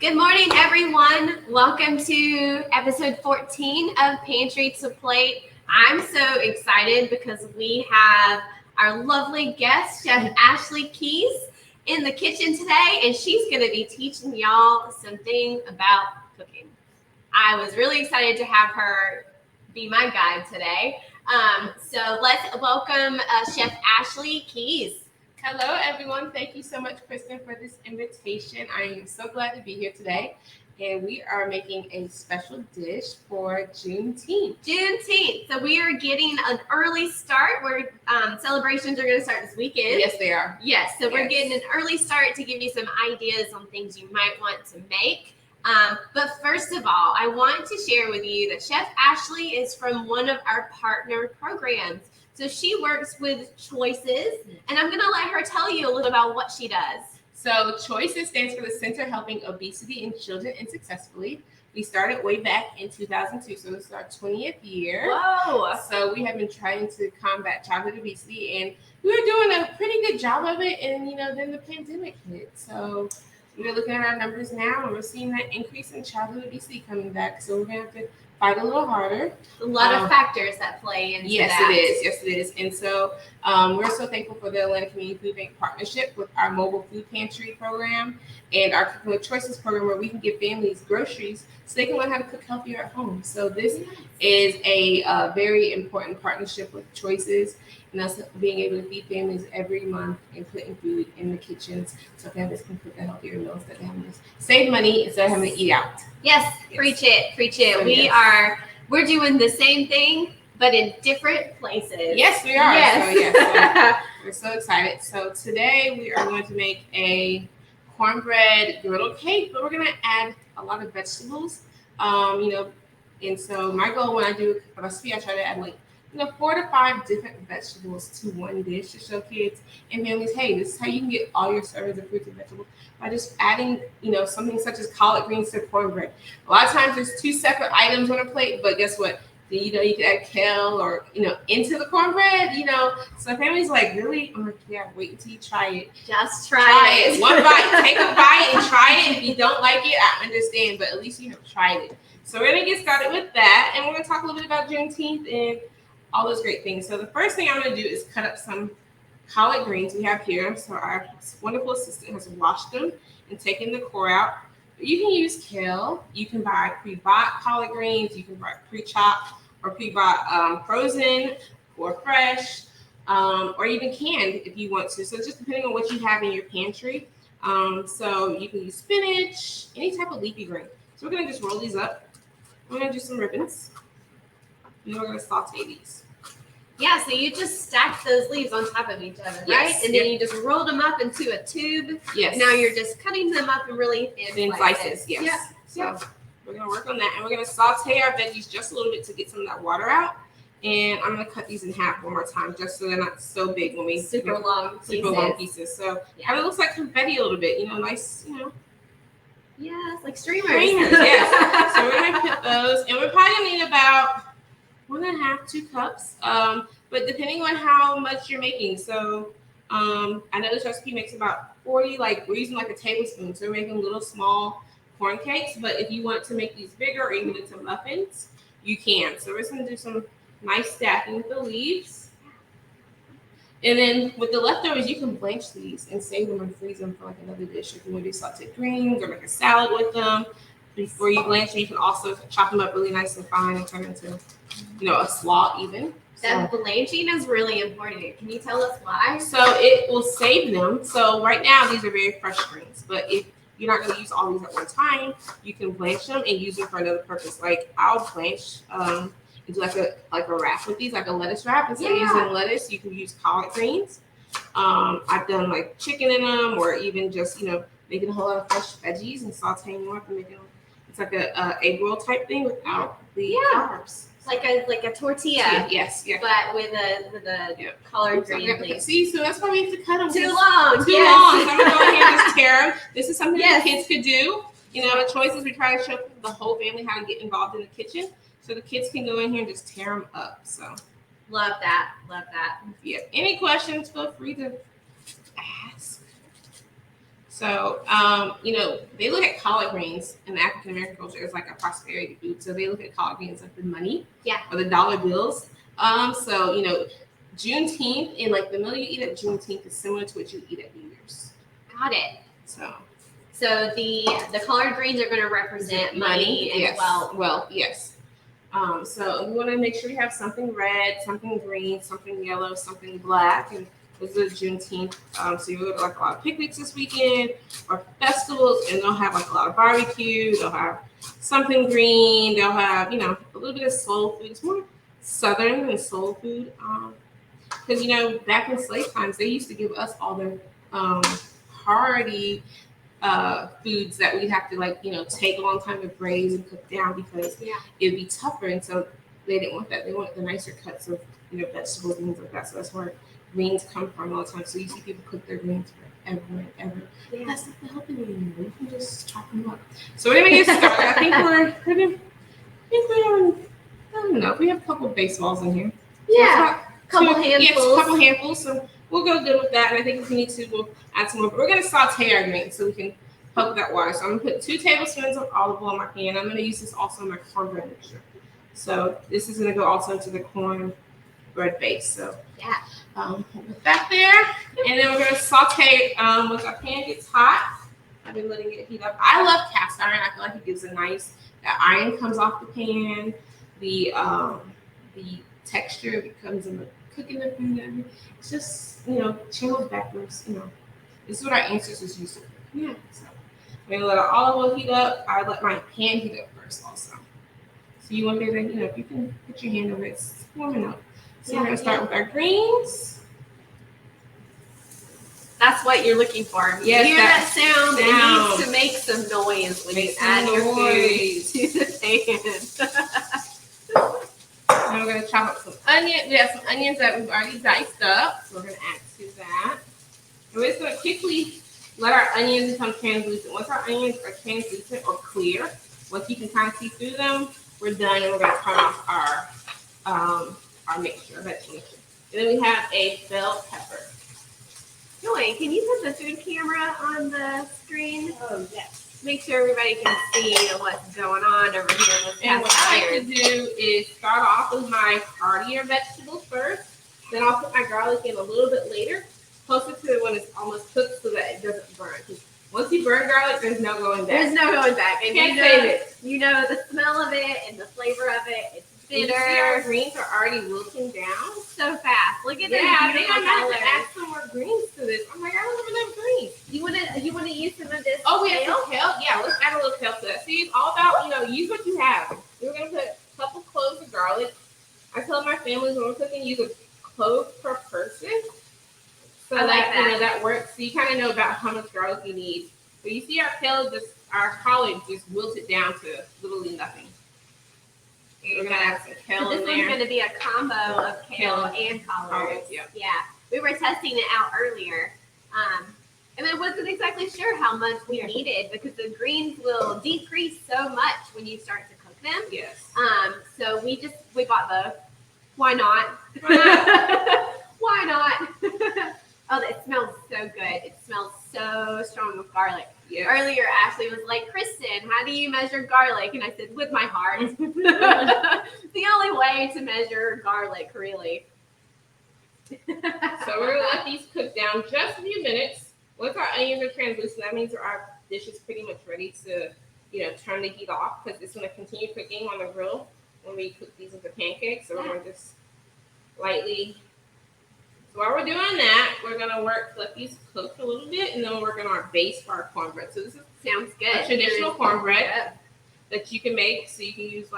Good morning, everyone. Welcome to episode 14 of Pantry to Plate. I'm so excited because we have our lovely guest, Chef Ashely Keyes, in the kitchen today, and she's going to be teaching y'all something about cooking. I was really excited to have her be my guide today. So let's welcome Chef Ashely Keyes. Hello, everyone. Thank you so much, Kristen, for this invitation. I am so glad to be here today. And we are making a special dish for Juneteenth. So we are getting an early start. Where celebrations are going to start this weekend. Yes, they are. Yes, so we're getting an early start to give you some ideas on things you might want to make. But first of all, I want to share with you that Chef Ashely is from one of our partner programs. So she works with Choices, and I'm going to let her tell you a little about what she does. So Choices stands for the Center Helping Obesity in Children and Successfully. We started way back in 2002, so this is our 20th year. Whoa! So we have been trying to combat childhood obesity, and we were doing a pretty good job of it, and then the pandemic hit. So we're looking at our numbers now, and we're seeing that increase in childhood obesity coming back. So we're going to have to fight a little harder. A lot of factors that play into that. Yes, it is. And so we're so thankful for the Atlanta Community Food Bank partnership with our mobile food pantry program and our Cooking with Choices program, where we can give families groceries so they can learn how to cook healthier at home. So this is a very important partnership with Choices, and us being able to feed families every month and putting food in the kitchens so families can cook the healthier meals that they have to save money instead of having to eat out. Yes, preach it. So we're doing the same thing, but in different places. Yes, we are. Yes. So we're so excited. So today we are going to make a cornbread griddle cake, but we're going to add a lot of vegetables. And so my goal when I do a recipe, I try to add 4 to 5 different vegetables to one dish to show kids and families, hey, this is how you can get all your servings of fruits and vegetables by just adding, something such as collard greens to cornbread. A lot of times there's 2 separate items on a plate, but guess what? You can add kale or, into the cornbread, So families really? I'm like, yeah, wait until you try it. Just try it. One bite. Take a bite and try it. If you don't like it, I understand, but at least you have tried it. So we're going to get started with that, and we're going to talk a little bit about Juneteenth and all those great things. So the first thing I'm going to do is cut up some collard greens we have here. So our wonderful assistant has washed them and taken the core out. You can use kale. You can buy pre-bought collard greens. You can buy pre-chopped or pre-bought frozen or fresh, or even canned if you want to. So it's just depending on what you have in your pantry. So you can use spinach, any type of leafy green. So we're going to just roll these up. We're going to do some ribbons. And then we're going to saute these. Yeah, so you just stack those leaves on top of each other, right? Yes. And then you just roll them up into a tube. Yes. Now you're just cutting them up in really thin slices. Yes. Yeah. So we're going to work on that. And we're going to saute our veggies just a little bit to get some of that water out. And I'm going to cut these in half one more time just so they're not so big when we super long pieces. So kind of looks like confetti a little bit, nice, Yes, like streamers. Yes. So we're going to put those, and we're probably going to need about 1.5 to 2 cups, but depending on how much you're making. So I know this recipe makes about 40, we're using a tablespoon. So we're making little small corn cakes, but if you want to make these bigger or even into muffins, you can. So we're just going to do some nice stacking with the leaves. And then with the leftovers, you can blanch these and save them and freeze them for another dish. If you want to do sauteed greens or make a salad with them, before you blanch them, you can also chop them up really nice and fine and turn into, a slaw even. That blanching is really important. Can you tell us why? So it will save them. So right now, these are very fresh greens, but if you're not going to use all these at one time, you can blanch them and use them for another purpose. I'll blanch and do a wrap with these, like a lettuce wrap. Instead of using lettuce, you can use collard greens. I've done chicken in them, or even just making a whole lot of fresh veggies and sauteing them up and making them. It's like a egg roll type thing without the carbs. Like a tortilla. Yes. But with a collard green leaf. See, so that's why we have to cut them. Too long. So I'm going to go ahead and just tear them. This is something that kids could do. The Choices, we try to show the whole family how to get involved in the kitchen. So the kids can go in here and just tear them up. So love that. If you have any questions, feel free to ask. So, they look at collard greens in the African American culture as like a prosperity food. So they look at collard greens like the money, or the dollar bills. Juneteenth, and like the meal you eat at Juneteenth is similar to what you eat at New Year's. Got it. So the collard greens are going to represent money as well. Well, yes. So we want to make sure we have something red, something green, something yellow, something black, and this is Juneteenth. So you go to like a lot of picnics this weekend or festivals, and they'll have like a lot of barbecue. They'll have something green. They'll have a little bit of soul food. It's more southern than soul food. Because back in slave times, they used to give us all the hearty foods that we'd have to take a long time to braise and cook down because it'd be tougher, and so they didn't want that. They wanted the nicer cuts of vegetables and things like that. So that's where greens come from all the time. So you see people cook their greens forever and ever. Yeah. That's not the healthy way anymore. You can just chop them up. So we're gonna get started. I think I don't know. We have a couple of baseballs in here. Yeah. Couple handfuls. Yes, a couple handfuls. So we'll go good with that. And I think if we need to, we'll add some more. But we're going to saute our greens so we can help that water. So I'm going to put 2 tablespoons of olive oil in my pan. I'm going to use this also in my cornbread mixture. So this is going to go also into the cornbread base. So put that there. And then we're going to saute once our pan gets hot. I've been letting it heat up. I love cast iron. I feel like it gives a nice, that iron comes off the pan. The texture becomes in the cooking the food. It's just, channels backwards, This is what our ancestors used to cook. Yeah. So I'm gonna let our olive oil heat up. I let my pan heat up first also. So you want to, if you can put your hand over it, it's warming up. So we're gonna start with our greens. That's what you're looking for. Yes, hear that sound? It needs to make some noise when you add your food to the pan. And we're going to chop up some onion. We have some onions that we've already diced up. So we're going to add to that. And we're just going to quickly let our onions become translucent. Once our onions are translucent or clear, once you can kind of see through them, we're done. And we're going to turn off our mixture, vegetable mixture. And then we have a bell pepper. Joy, can you put the food camera on the screen? Oh, yes. Make sure everybody can see what's going on over here. And what I like to do is start off with my heartier vegetables first. Then I'll put my garlic in a little bit later, closer to when it's almost cooked so that it doesn't burn. Once you burn garlic, there's no going back. There's no going back. And can't save it. You know the smell of it and the flavor of it. It's bitter. Our greens are already wilting down so fast. Look at this. I think I'm going to add some more greens to this. I'm like, I don't have enough greens. You want to use some of this? Oh, we have some kelp? Yeah, let's add a little kelp to that. See, it's all about, use what you have. We're going to put a couple cloves of garlic. I tell my family when we're cooking, use a clove per person. So that works. So you kind of know about how much garlic you need. But you see our collard just wilted down to literally nothing. We're going to add some kale in there. This one's going to be a combo of kale and collards. Yeah. We were testing it out earlier. And I wasn't exactly sure how much we needed because the greens will decrease so much when you start to cook them. Yes. So we bought both. Why not? Why not? Oh, it smells so good. It smells so strong with garlic. Yes. Earlier, Ashely was like, Kristen, how do you measure garlic? And I said, with my heart. The only way to measure garlic, really. So we're going to let these cook down just a few minutes. Once our onions are translucent, that means our dish is pretty much ready to, turn the heat off because it's going to continue cooking on the grill when we cook these with the pancakes. So we're going to just lightly. So while we're doing that, we're going to let these cook a little bit, and then we'll work on our base for our cornbread. So this sounds good. A traditional cornbread that you can make. So you can use,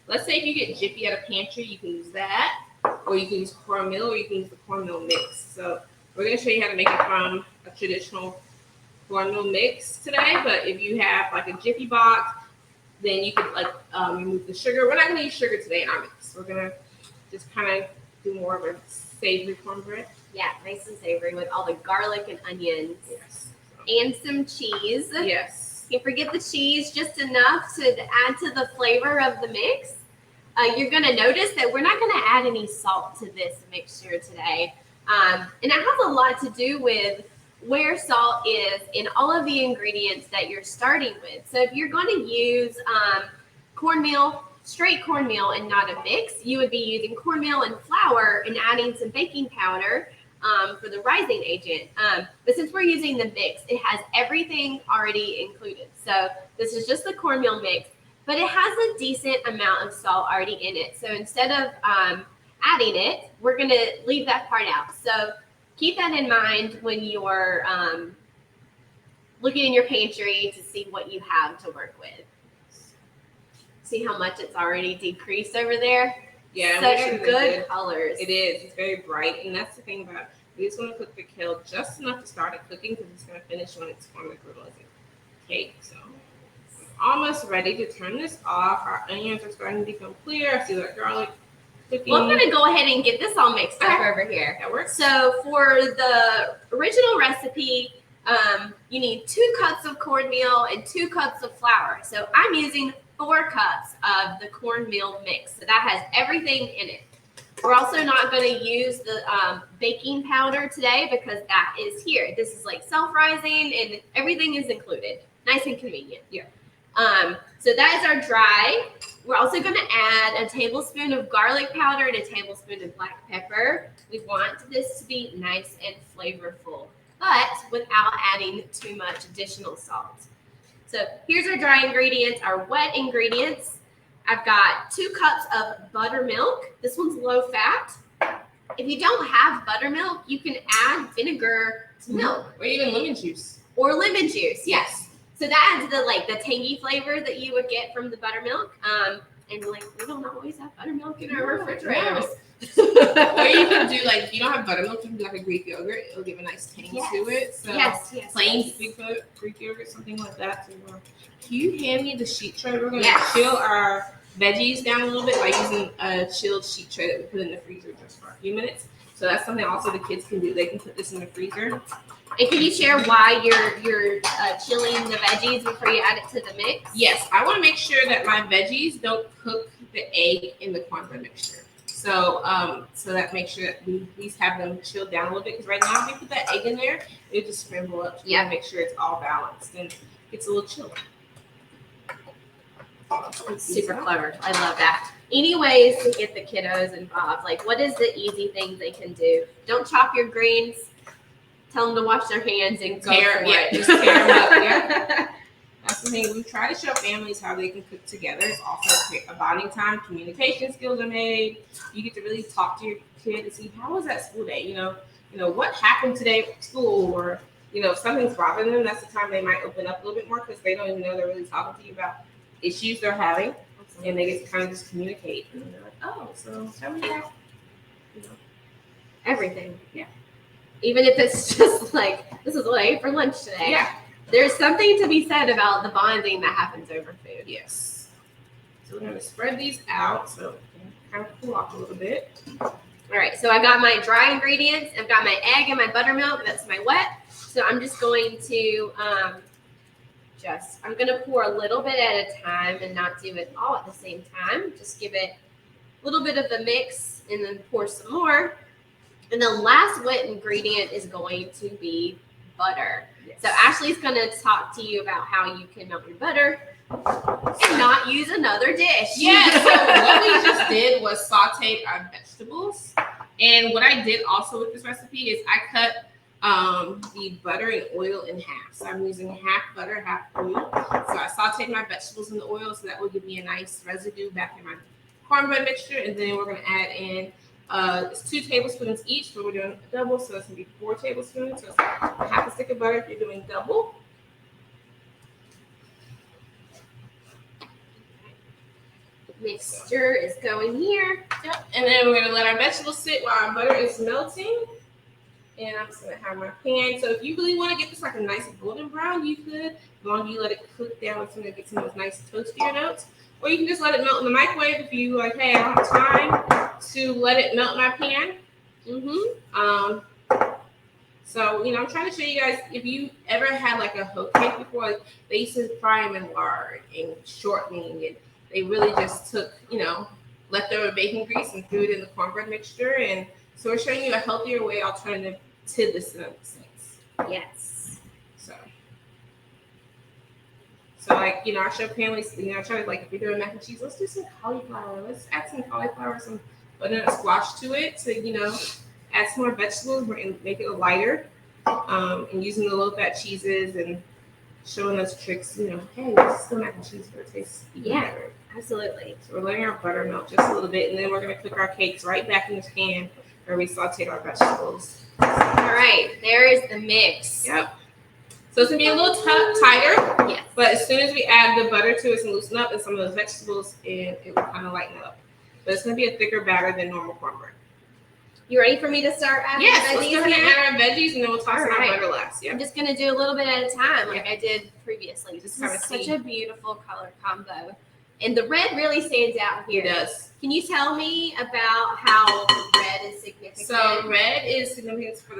let's say if you get Jiffy at a pantry, you can use that. Or you can use cornmeal, or you can use the cornmeal mix. So we're going to show you how to make it from a traditional cornmeal mix today. But if you have a Jiffy box, then you could remove the sugar. We're not going to use sugar today in our mix. We're going to just kind of do more of a savory cornbread. Yeah, nice and savory with all the garlic and onions. Yes. And some cheese. Yes. Can't forget the cheese, just enough to add to the flavor of the mix. You're going to notice that we're not going to add any salt to this mixture today. And it has a lot to do with where salt is in all of the ingredients that you're starting with. So if you're going to use cornmeal, straight cornmeal and not a mix, you would be using cornmeal and flour and adding some baking powder for the rising agent. But since we're using the mix, it has everything already included. So this is just the cornmeal mix, but it has a decent amount of salt already in it. So instead of adding it, we're going to leave that part out. So keep that in mind when you're looking in your pantry to see what you have to work with. See how much it's already decreased over there? Yeah, such good colors. It is. It's very bright, and that's the thing about it. We just want to cook the kale just enough to start it cooking because it's going to finish when it's on the griddle as a cake. So I'm almost ready to turn this off. Our onions are starting to become clear. I see that garlic cooking. Well, I'm going to go ahead and get this all mixed up over here. That works. So for the original recipe, you need 2 cups of cornmeal and 2 cups of flour. So I'm using 4 cups of the cornmeal mix. So that has everything in it. We're also not going to use the baking powder today because that is here. This is like self-rising and everything is included. Nice and convenient. Yeah. So that is our dry. We're also going to add a tablespoon of garlic powder and a tablespoon of black pepper. We want this to be nice and flavorful, but without adding too much additional salt. So here's our dry ingredients, our wet ingredients. I've got 2 cups of buttermilk. This one's low fat. If you don't have buttermilk, you can add vinegar to milk. Or even lemon juice. Or lemon juice, yes. So that adds the tangy flavor that you would get from the buttermilk. And we don't always have buttermilk in our refrigerators. Or you can do if you don't have buttermilk, you can do like a Greek yogurt. It'll give a nice tang to it. So plain Greek yogurt, something like that. So, can you hand me the sheet tray? We're going to chill our veggies down a little bit by using a chilled sheet tray that we put in the freezer just for a few minutes. So that's something also the kids can do. They can put this in the freezer. And can you share why you're chilling the veggies before you add it to the mix? Yes, I want to make sure that my veggies don't cook the egg in the cornbread mixture. So so that makes sure that we at least have them chilled down a little bit. Because right now, if you put that egg in there, it just scramble up. Yeah, make sure it's all balanced and it's a little chilly. It's super clever. I love that. Any ways to get the kiddos involved? What is the easy things they can do? Don't chop your greens. Tell them to wash their hands and go for it. Just tear them up. Yeah. That's the thing. We try to show families how they can cook together. It's also a bonding time. Communication skills are made. You get to really talk to your kid and see how was that school day. You know what happened today at school, or if something's bothering them. That's the time they might open up a little bit more because they don't even know they're really talking to you about issues they're having, and they get to kind of just communicate. And they're like, oh, so tell me about everything. Yeah. Even if it's just this is what I ate for lunch today. Yeah. There's something to be said about the bonding that happens over food. Yes. So we're going to spread these out so it can kind of cool off a little bit. All right. So I've got my dry ingredients. I've got my egg and my buttermilk. That's my wet. So I'm just going to I'm going to pour a little bit at a time and not do it all at the same time. Just give it a little bit of the mix and then pour some more. And the last wet ingredient is going to be butter. Yes. So Ashley's going to talk to you about how you can melt your butter and not use another dish. Yeah, so what we just did was sauteed our vegetables. And what I did also with this recipe is I cut the butter and oil in half. So I'm using half butter, half oil. So I sauteed my vegetables in the oil, so that will give me a nice residue back in my cornbread mixture. And then we're going to add in it's 2 tablespoons each, but we're doing double, so it's going to be 4 tablespoons. So it's half a stick of butter if you're doing double. Mixture is going here. Yep. And then we're going to let our vegetables sit while our butter is melting. And I'm just going to have my pan. So if you really want to get this a nice golden brown, you could. As long as you let it cook down, it's going to get some of those nice toastier notes. Or you can just let it melt in the microwave if you hey, I don't have time to let it melt in my pan. So, I'm trying to show you guys, if you ever had a hoe cake before, they used to fry them in lard and shortening, and they really just took, leftover bacon grease and threw it in the cornbread mixture. And so we're showing you a healthier way alternative to this. Yes. So like, I show families, I try to, like, if you're doing mac and cheese, let's do some cauliflower. Let's add some cauliflower, some butternut squash to it to, add some more vegetables and make it lighter. And using the low-fat cheeses and showing us tricks, hey, this is still mac and cheese, but it tastes even better. Absolutely. So we're letting our butter melt just a little bit, and then we're going to cook our cakes right back in this pan where we sauteed our vegetables. All right, there is the mix. Yep. So it's going to be a little tighter. Yes. But as soon as we add the butter to it and loosen up and some of those vegetables, it will kind of lighten up. But it's going to be a thicker batter than normal cornbread. You ready for me to start adding veggies? Yes, let's go ahead and add our veggies, and then we'll toss in our butter last. I'm just going to do a little bit at a time like I did previously. This kind is of such a beautiful color combo. And the red really stands out here. It does. Can you tell me about how red is significant? So red is significant for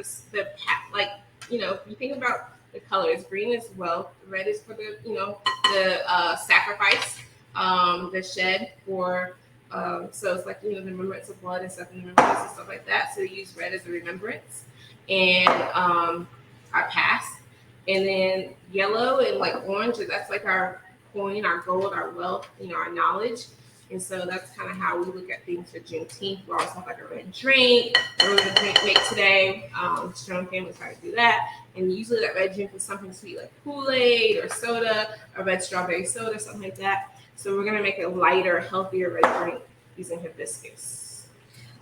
you think about the colors. Green is wealth. Red is for the sacrifice, the shed for. So it's like, the remembrance of blood and stuff, and remembrance and stuff like that. So we use red as a remembrance and our past. And then yellow and like orange, that's like our coin, our gold, our wealth, our knowledge. And so that's kind of how we look at things for Juneteenth. We always have like a red drink. We're going to make today. Showing families how to do that. And usually that red drink is something sweet like Kool-Aid or soda, or red strawberry soda, something like that. So we're going to make a lighter, healthier red drink using hibiscus.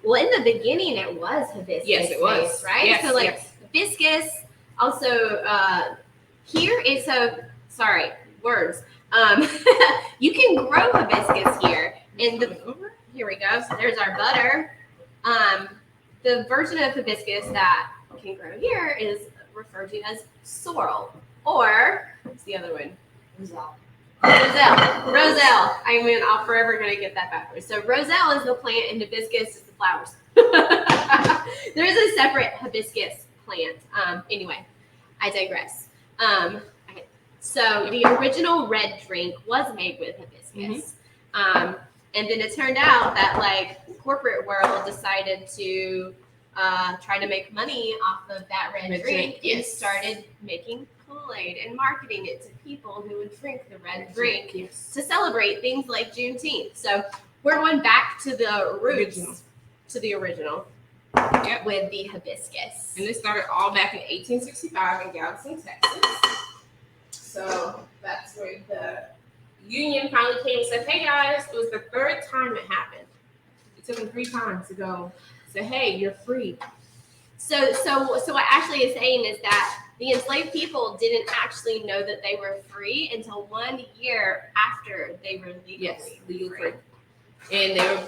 Well, in the beginning, it was hibiscus. Yes, it was. Right? Yes, so hibiscus. Also, here is words. You can grow hibiscus here. And here we go. So there's our butter. The version of hibiscus that can grow here is referred to as sorrel, or what's the other one? Roselle. I'm forever going to get that backwards. So roselle is the plant and hibiscus is the flowers. There is a separate hibiscus plant. Anyway, I digress. Okay. So the original red drink was made with hibiscus. Mm-hmm. And then it turned out that the corporate world decided to try to make money off of that red drink and started making Kool-Aid and marketing it to people who would drink the red drink to celebrate things like Juneteenth. So we're going back to the roots, to the original, with the hibiscus. And this started all back in 1865 in Galveston, Texas. So that's where the union finally came and said, "Hey guys, it was the third time it happened. It took them 3 times to go say, hey, you're free." So what Ashely is saying is that the enslaved people didn't actually know that they were free until 1 year after they were legally free. And they were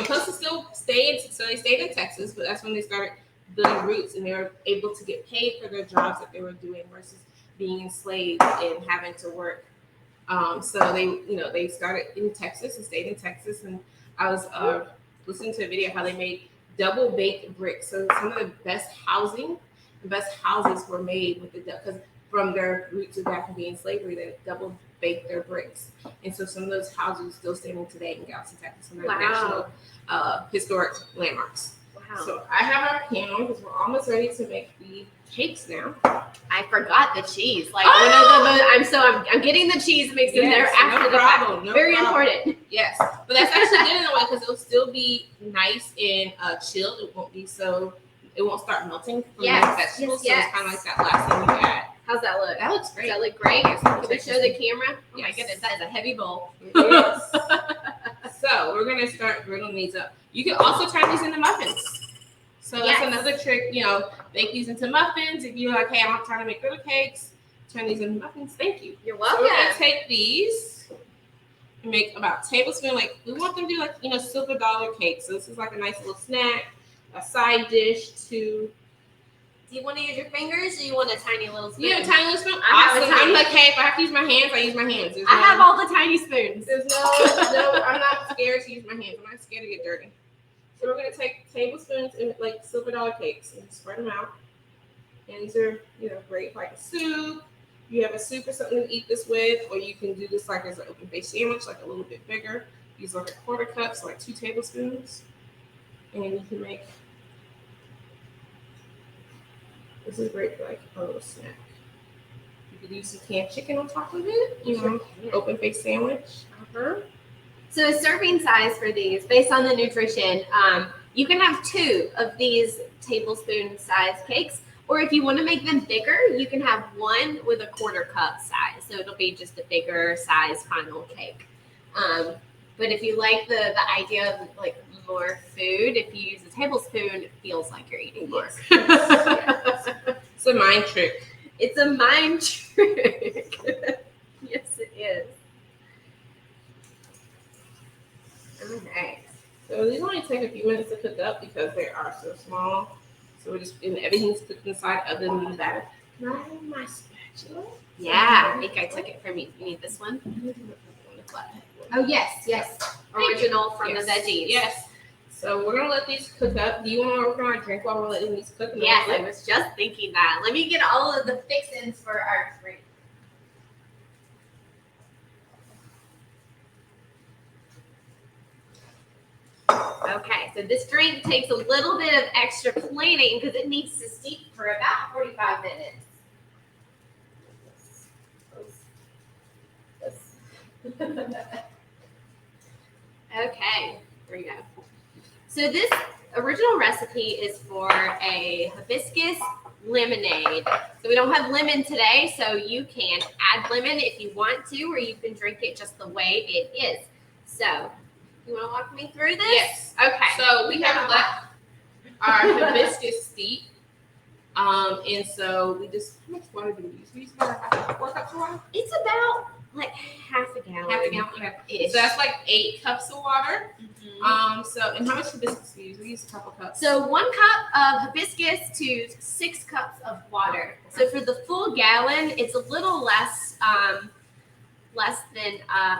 supposed to still stay so they stayed in Texas, but that's when they started building roots and they were able to get paid for their jobs that they were doing versus being enslaved and having to work. So they started in Texas and stayed in Texas. And I was listening to a video how they made double baked bricks. So some of the best houses were made with because from their roots of back in being slavery, they double baked their bricks. And so some of those houses are still standing today in Galveston, Texas, and they're national historic landmarks. Wow. So I have our pan because we're almost ready to make the cakes now. I forgot the cheese. I'm getting the cheese mixed in there after the fact. Very important. Yes, but that's actually good in a way because it'll still be nice and chilled. It won't start melting from the vegetables. So it's kind of like that last thing you add. How's that look? That looks great. Does that look great? Can we show the camera? Oh my goodness, that is a heavy bowl. Yes. So we're gonna start griddling these up. You can also turn these into muffins. So that's another trick, make these into muffins. If you're like, hey, I'm trying to make griddle cakes, turn these into muffins. Thank you. You're welcome. So we're going to take these and make about a tablespoon. We want them to do silver dollar cakes. So this is like a nice little snack, a side dish to. Do you want to use your fingers or do you want a tiny little spoon? You have a tiny little spoon? Awesome. I'm like, hey, if I have to use my hands, I use my hands. I have all the tiny spoons. There's no, I'm not scared to use my hands. I'm not scared to get dirty. So we're going to take tablespoons and silver dollar cakes and spread them out. And these are, great for a soup. You have a soup or something to eat this with, or you can do this as an open face sandwich, a little bit bigger. Use a quarter cup, so 2 tablespoons. And you can make This is great for like a little snack. You could use some canned chicken on top of it. You know, open face sandwich. So a serving size for these, based on the nutrition, you can have 2 of these tablespoon size cakes, or if you want to make them bigger, you can have 1 with a 1/4 cup size. So it'll be just a bigger size final cake. But if you like the idea of like more food, if you use a tablespoon, it feels like you're eating more. Yes. It's a mind trick. It's a mind trick. Yes, it is. Okay. So these only take a few minutes to cook up because they are so small. So we're just everything's cooked inside other than the batter. Can I have my spatula? Yeah, I think I took it from you. You need this one? Oh, yes. Original from the veggies. Yes. So we're going to let these cook up. Do you want to work on our drink while we're letting these cook? Yes, I was just thinking that. Let me get all of the fixings for our drink. Okay, so this drink takes a little bit of extra planning because it needs to steep for about 45 minutes. Okay, here we go. So this original recipe is for a hibiscus lemonade. So we don't have lemon today, so you can add lemon if you want to, or you can drink it just the way it is. So, you want to walk me through this? Yes. Okay. So we have let our hibiscus steep. And so we just, how much water do we use? We use about 4 cups of water? It's about like half a gallon. Half a gallon, okay. Ish. So that's like 8 cups of water. Mm-hmm. So, and how much hibiscus do we use? We use a couple cups. So 1 cup of hibiscus to 6 cups of water. So for the full gallon, it's a little less than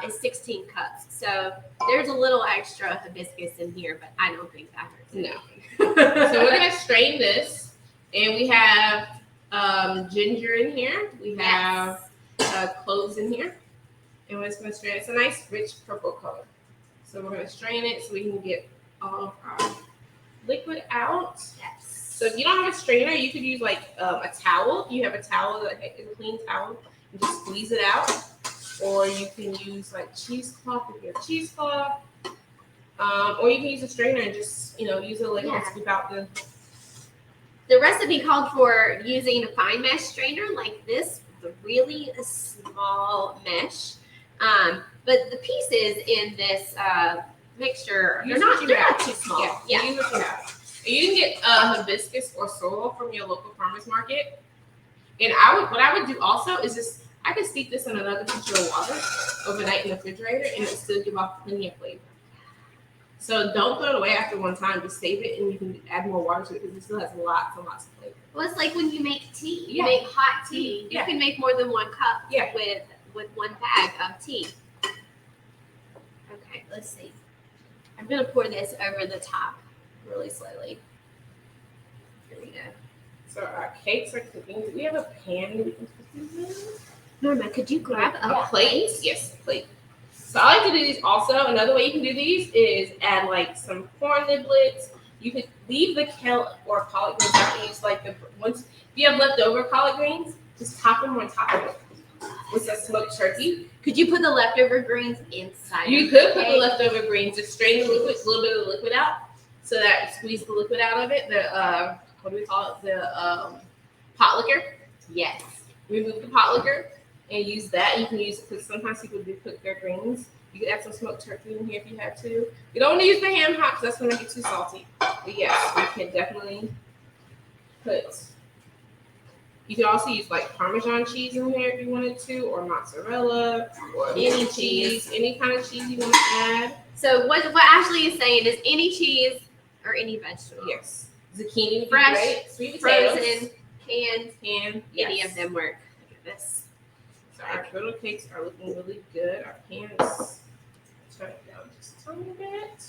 16 cups. So there's a little extra hibiscus in here, but I don't think that hurts. No. So we're gonna strain this, and we have ginger in here. We have cloves in here, and we're just gonna strain it. It's a nice, rich purple color. So we're gonna strain it so we can get all of our liquid out. Yes. So if you don't have a strainer, you could use like a towel. If you have a towel, like a clean towel, and just squeeze it out. Or you can use like cheesecloth if you have cheesecloth. Or you can use a strainer and just, use a ladle and scoop out the. The recipe called for using a fine mesh strainer like this, with a really small mesh. But the pieces in this mixture, they're not too small. Yeah. Use what you have. You can get hibiscus or sorrel from your local farmer's market. And what I would do also is just, I could steep this in another pitcher of water overnight in the refrigerator, and it will still give off plenty of flavor. So don't throw it away after one time. Just save it, and you can add more water to it because it still has lots and lots of flavor. Well, it's like when you make tea. You Yeah. make hot tea. Yeah. You can make more than 1 cup Yeah. with 1 bag of tea. Okay, let's see. I'm going to pour this over the top really slowly. Here we go. So our cakes are cooking. Do we have a pan we can cook these in? Norma, could you grab a plate? Yes, a plate. So I like to do these also. Another way you can do these is add like some corn niblets. You could leave the kale or collard greens out and use like if you have leftover collard greens, just top them on top of it with some smoked turkey. Could you put the leftover greens inside? You could put the leftover greens, just strain the liquid, a little bit of the liquid out, so that squeeze the liquid out of it. The what do we call it? The pot liquor. Yes. Remove the pot liquor and use that. You can use it because sometimes people do cook their greens. You could add some smoked turkey in here if you have to. You don't want to use the ham hock because that's going to make it too salty. But yes, you can definitely put. You can also use like Parmesan cheese in here if you wanted to, or mozzarella, or any cheese, any kind of cheese you want to add. So what Ashely is saying is any cheese or any vegetable. Yes. Zucchini, fresh, great. Sweet potatoes, frozen, canned, yes. Any of them work. Look at this. So our griddle cakes are looking really good. Our pan is turn it down just a tiny bit.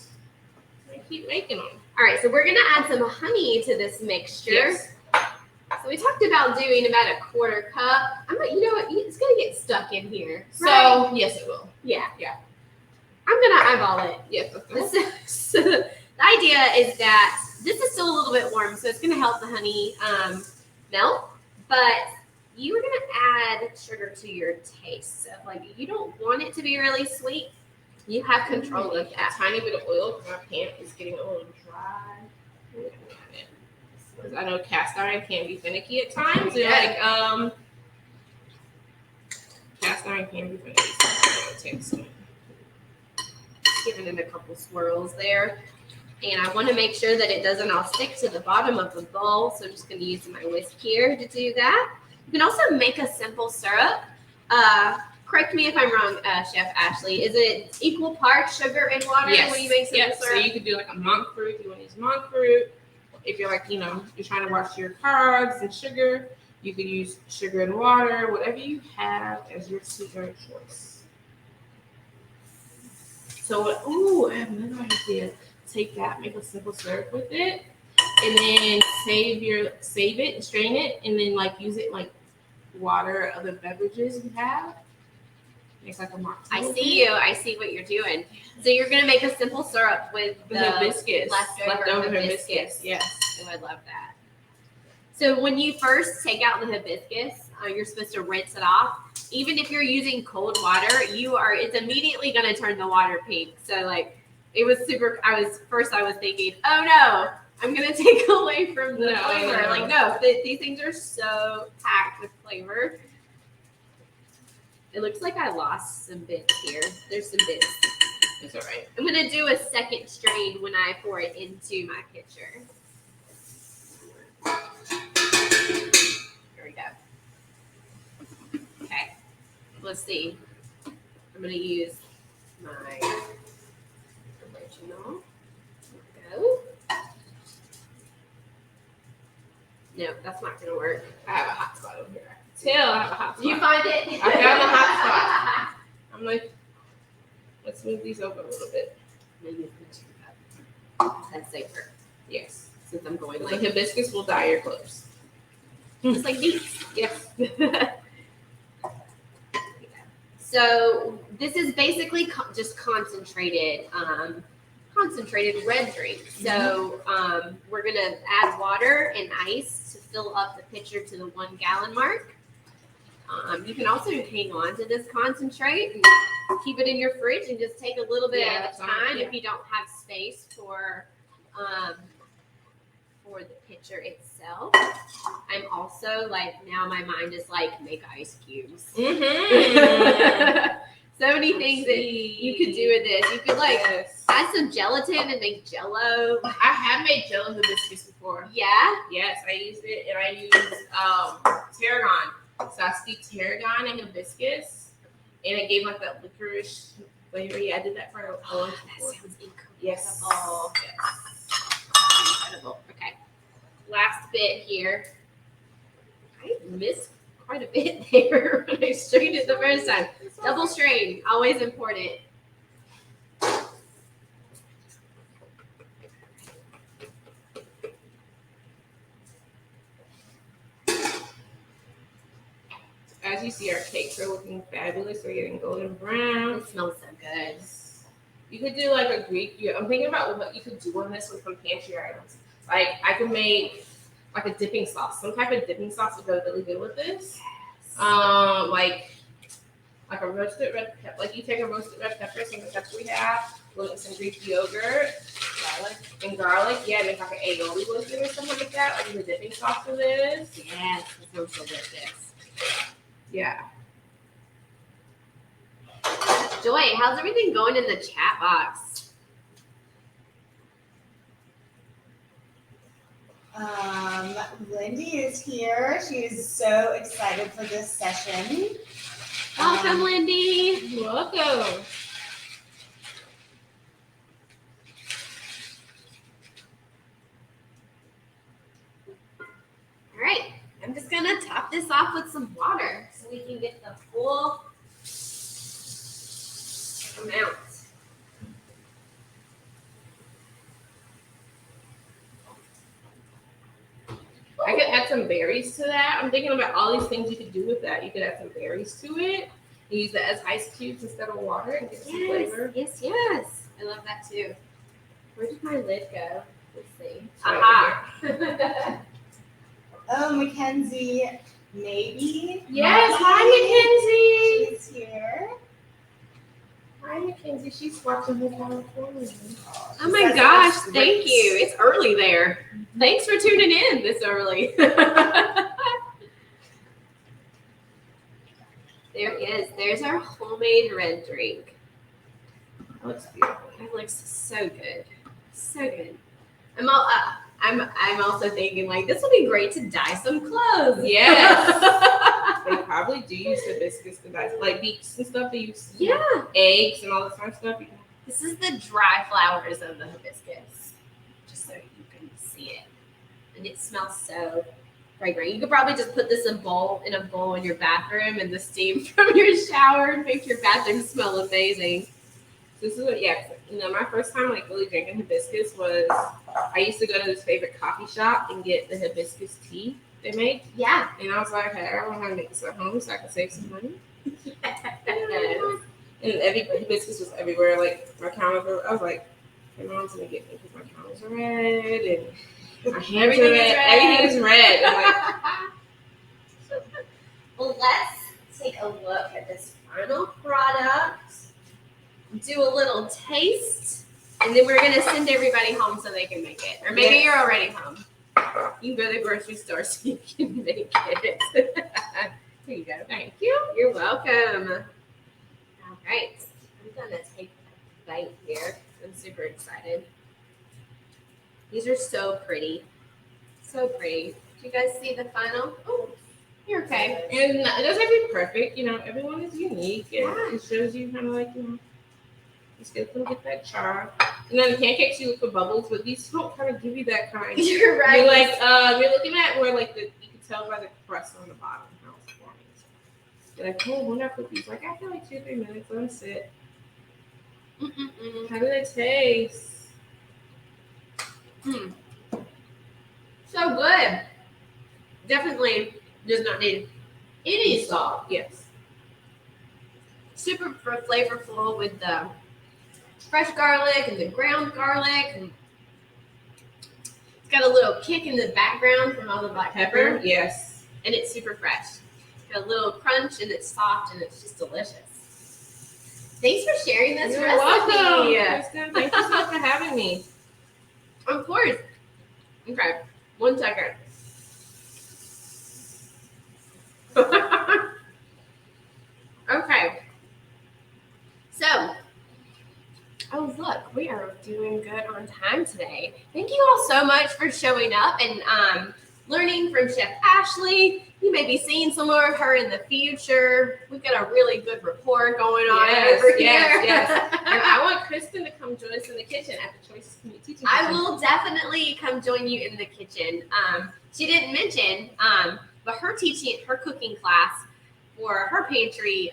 I keep making them. All right, so we're gonna add some honey to this mixture. Yes. So we talked about doing about a 1/4 cup. You know what? It's gonna get stuck in here. So right? yes, it will. Yeah. Yeah. I'm gonna eyeball it. Yes. So the idea is that this is still a little bit warm, so it's gonna help the honey milk, but you are gonna add sugar to your taste. So like you don't want it to be really sweet. You have control of A that. tiny bit of oil because my pan is getting a little dry. Because I know cast iron can be finicky at times. They're like, cast iron can be finicky. So take some. Giving it a couple swirls there. And I want to make sure that it doesn't all stick to the bottom of the bowl. So I'm just going to use my whisk here to do that. You can also make a simple syrup. Correct me if I'm wrong, Chef Ashely. Is it equal parts sugar and water when you make simple syrup? So you could do like a monk fruit if you want to use monk fruit. If you're like, you're trying to watch your carbs and sugar, you could use sugar and water, whatever you have as your sweetener choice. So, I have another idea. Take that, make a simple syrup with it, and then save it and strain it, and then like use it like water or other beverages you have. Makes like a mocktail. I see you. I see what you're doing. So you're gonna make a simple syrup with the hibiscus, leftover hibiscus. Yes. Oh, I love that. So when you first take out the hibiscus, you're supposed to rinse it off. Even if you're using cold water, it's immediately gonna turn the water pink. So like it was super. I was thinking, oh no, I'm gonna take away from the flavor. No. Like no, these things are so packed with flavor. It looks like I lost some bits here. There's some bits. It's all right. I'm gonna do a second strain when I pour it into my pitcher. Here we go. Okay, let's see. I'm gonna use my original. Go. No, that's not gonna work. I have a hot spot over here. I have a hot spot. You find it? I found a hot spot. I'm like, let's move these over a little bit. Maybe that's safer. Yes. Since I'm going The like hibiscus will dye your clothes. just like these. Yes. So this is basically just concentrated red drink. So we're gonna add water and ice to fill up the pitcher to the 1 gallon mark. You can also hang on to this concentrate and keep it in your fridge and just take a little bit at a time if you don't have space for the pitcher itself. I'm also like, now my mind is like, make ice cubes. Mm-hmm. So many things that you could do with this. You could like add some gelatin and make Jello. I have made Jello hibiscus before. Yeah? Yes, I used it, and I used tarragon. So I steeped tarragon and hibiscus, and it gave like that licorice flavor. Yeah, I did that for a long time. That sounds incredible. Yes. Incredible. Okay. Last bit here. I missed quite a bit there when I strained it the first time. Double strain, always important. As you see, our cakes are looking fabulous. They're getting golden brown. It smells so good. You could do like a Greek. I'm thinking about what you could do on this with some pantry items. Like I could make like a dipping sauce. Some type of dipping sauce would go really good with this. Like a roasted red pepper. Like you take a roasted red pepper, some of the pepper we have, with some Greek yogurt, garlic. Yeah, make like an aioli with it or something like that. Like a dipping sauce for this. Yes, it sounds delicious. Yeah. Joy, how's everything going in the chat box? Lindy is here. She is so excited for this session. Welcome, Lindy. Welcome. All right, I'm just gonna top this off with some water so we can get the full amount. I could add some berries to that. I'm thinking about all these things you could do with that. You could add some berries to it. And use it as ice cubes instead of water and get some flavor. Yes. I love that too. Where did my lid go? Let's see. Right Aha. Oh, Mackenzie, maybe. Yes, hi, Mackenzie. She's here. Hi, Mackenzie. She's watching the California. Oh my gosh, thank you. It's early there. Thanks for tuning in this early. There is. There's our homemade red drink. That looks beautiful. It looks so good. So good. I'm also thinking like this would be great to dye some clothes. Yes. They probably do use hibiscus to dye, like beets and stuff. They use eggs and all this kind of stuff. This is the dry flowers of the hibiscus, just so you can see it, and it smells so fragrant. You could probably just put this in a bowl in your bathroom, and the steam from your shower make your bathroom smell amazing. This is what, my first time like really drinking hibiscus was I used to go to this favorite coffee shop and get the hibiscus tea they make. Yeah. And I was like, hey, I want to make this at home so I can save some money. And hibiscus was everywhere. Like my counters were, I was like, my mom's gonna get me because my counters are red and my hands are red. Everything is red. I'm like, well, let's take a look at this final product. Do a little taste, and then we're gonna send everybody home so they can make it. Or maybe you're already home. You can go to the grocery store so you can make it. Here you go. Thank you. You're welcome. All right. I'm gonna take a bite here. I'm super excited. These are so pretty. So pretty. Do you guys see the final? Oh, you're okay. and it doesn't have to be perfect. Everyone is unique. And it shows you kind of like, just get that char. And then the pancakes, you look for bubbles, but these don't kind of give you that kind. You're right. You're like, you're looking at where like you can tell by the crust on the bottom how it's forming. You're like, oh, when I put these, like after like 2 or 3 minutes, let them sit. How do they taste? So good. Definitely does not need any salt. Yes. Super flavorful with the fresh garlic and the ground garlic. And it's got a little kick in the background from all the black pepper. Yes. And it's super fresh. Got a little crunch and it's soft and it's just delicious. Thanks for sharing this You're recipe. welcome, Kristen. Thank you so much for having me. Of course. Okay. 1 second. Okay. So, oh look, we are doing good on time today. Thank you all so much for showing up and learning from Chef Ashely. You may be seeing some more of her in the future. We've got a really good rapport going on over here. Yes. And I want Kristen to come join us in the kitchen at the Choices Community Teaching. I will definitely come join you in the kitchen. She didn't mention, but her cooking class for her pantry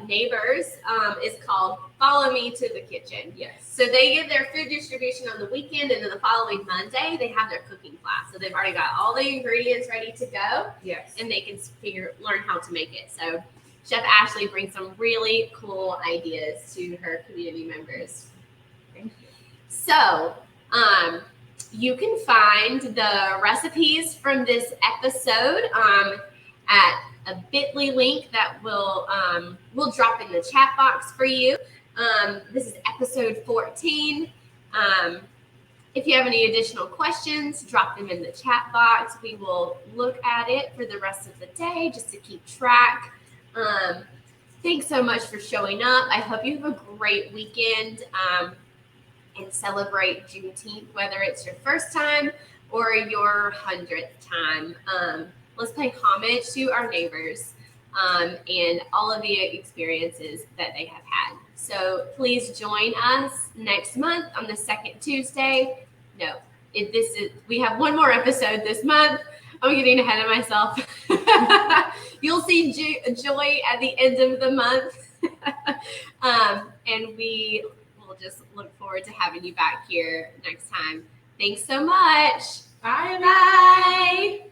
neighbors is called Follow Me to the Kitchen. Yes. So they give their food distribution on the weekend, and then the following Monday they have their cooking class. So they've already got all the ingredients ready to go. Yes. And they can learn how to make it. So Chef Ashely brings some really cool ideas to her community members. Thank you. So you can find the recipes from this episode at a bit.ly link that we'll drop in the chat box for you. This is episode 14. If you have any additional questions, drop them in the chat box. We will look at it for the rest of the day just to keep track. Thanks so much for showing up. I hope you have a great weekend and celebrate Juneteenth, whether it's your first time or your 100th time. Let's pay homage to our neighbors and all of the experiences that they have had. So please join us next month on the second Tuesday. No, we have one more episode this month. I'm getting ahead of myself. You'll see Joy at the end of the month. And we will just look forward to having you back here next time. Thanks so much. Bye. Bye.